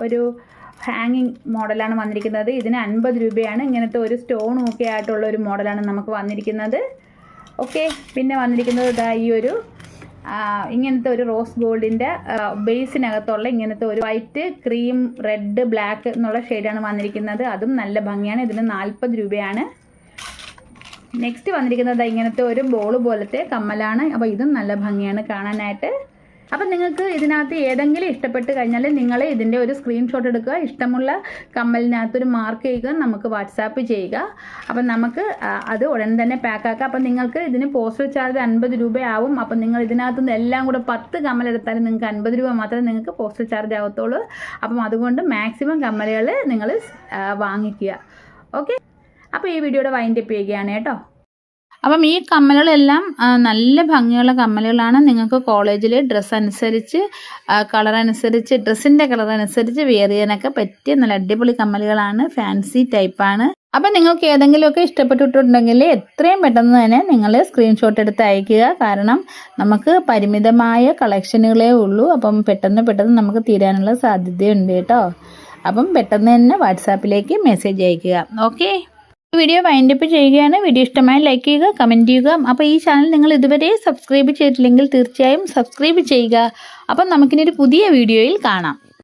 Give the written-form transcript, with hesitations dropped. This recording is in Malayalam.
ഒരു ഹാങ്ങിങ് മോഡലാണ് വന്നിരിക്കുന്നത്. ഇതിന് 50 രൂപയാണ്. ഇങ്ങനത്തെ ഒരു സ്റ്റോൺ ഒക്കെ ആയിട്ടുള്ള ഒരു മോഡലാണ് നമുക്ക് വന്നിരിക്കുന്നത്. ഓക്കെ, പിന്നെ വന്നിരിക്കുന്നത് ഇതാ ഈ ഒരു ഇങ്ങനത്തെ ഒരു റോസ് ഗോൾഡിൻ്റെ ബേസിനകത്തുള്ള ഇങ്ങനത്തെ ഒരു വൈറ്റ്, ക്രീം, റെഡ്, ബ്ലാക്ക് എന്നുള്ള ഷെയ്ഡാണ് വന്നിരിക്കുന്നത്. അതും നല്ല ഭംഗിയാണ്. ഇതിന് 40 രൂപയാണ്. നെക്സ്റ്റ് വന്നിരിക്കുന്നത് ഇങ്ങനത്തെ ഒരു ബോൾ പോലത്തെ കമ്മലാണ്. അപ്പോൾ ഇതും നല്ല ഭംഗിയാണ് കാണാനായിട്ട്. അപ്പം നിങ്ങൾക്ക് ഇതിനകത്ത് ഏതെങ്കിലും ഇഷ്ടപ്പെട്ട് കഴിഞ്ഞാൽ നിങ്ങൾ ഇതിൻ്റെ ഒരു സ്ക്രീൻഷോട്ട് എടുക്കുക, ഇഷ്ടമുള്ള കമ്മലിനകത്തൊരു മാർക്ക് ചെയ്യുക, നമുക്ക് വാട്സാപ്പ് ചെയ്യുക. അപ്പം നമുക്ക് അത് ഉടൻ തന്നെ പാക്കാക്കാം. അപ്പം നിങ്ങൾക്ക് ഇതിന് പോസ്റ്റൽ ചാർജ് 50 രൂപയാവും. അപ്പം നിങ്ങൾ ഇതിനകത്തുനിന്ന് എല്ലാം കൂടെ 10 കമ്മലെടുത്താലും നിങ്ങൾക്ക് 50 രൂപ മാത്രമേ നിങ്ങൾക്ക് പോസ്റ്റൽ ചാർജ് ആവത്തുള്ളൂ. അപ്പം അതുകൊണ്ട് മാക്സിമം കമ്മലുകൾ നിങ്ങൾ വാങ്ങിക്കുക. ഓക്കെ, അപ്പോൾ ഈ വീഡിയോയുടെ വൈൻഡപ്പ് ചെയ്യുകയാണ് കേട്ടോ. അപ്പം ഈ കമ്മലുകളെല്ലാം നല്ല ഭംഗിയുള്ള കമ്മലുകളാണ്. നിങ്ങൾക്ക് കോളേജിൽ ഡ്രസ്സ് അനുസരിച്ച്, കളറനുസരിച്ച്, ഡ്രസ്സിൻ്റെ കളറനുസരിച്ച് വെയർ ചെയ്യാനൊക്കെ പറ്റിയ നല്ല അടിപൊളി കമ്മലുകളാണ്. ഫാൻസി ടൈപ്പാണ്. അപ്പം നിങ്ങൾക്ക് ഏതെങ്കിലുമൊക്കെ ഇഷ്ടപ്പെട്ടിട്ടുണ്ടെങ്കിൽ എത്രയും പെട്ടെന്ന് തന്നെ നിങ്ങൾ സ്ക്രീൻഷോട്ട് എടുത്ത് അയക്കുക. കാരണം നമുക്ക് പരിമിതമായ കളക്ഷനുകളേ ഉള്ളൂ. അപ്പം പെട്ടെന്ന് നമുക്ക് തീരാനുള്ള സാധ്യതയുണ്ട് കേട്ടോ. അപ്പം പെട്ടെന്ന് തന്നെ വാട്സാപ്പിലേക്ക് മെസ്സേജ് അയക്കുക. ഓക്കെ, വീഡിയോ വൈൻഡപ്പ് ചെയ്യുകയാണ്. വീഡിയോ ഇഷ്ടമായി ലൈക്ക് ചെയ്യുക, കമൻറ്റ് ചെയ്യുക. അപ്പോൾ ഈ ചാനൽ നിങ്ങൾ ഇതുവരെ സബ്സ്ക്രൈബ് ചെയ്തിട്ടില്ലെങ്കിൽ തീർച്ചയായും സബ്സ്ക്രൈബ് ചെയ്യുക. അപ്പം നമുക്കിനി ഒരു പുതിയ വീഡിയോയിൽ കാണാം.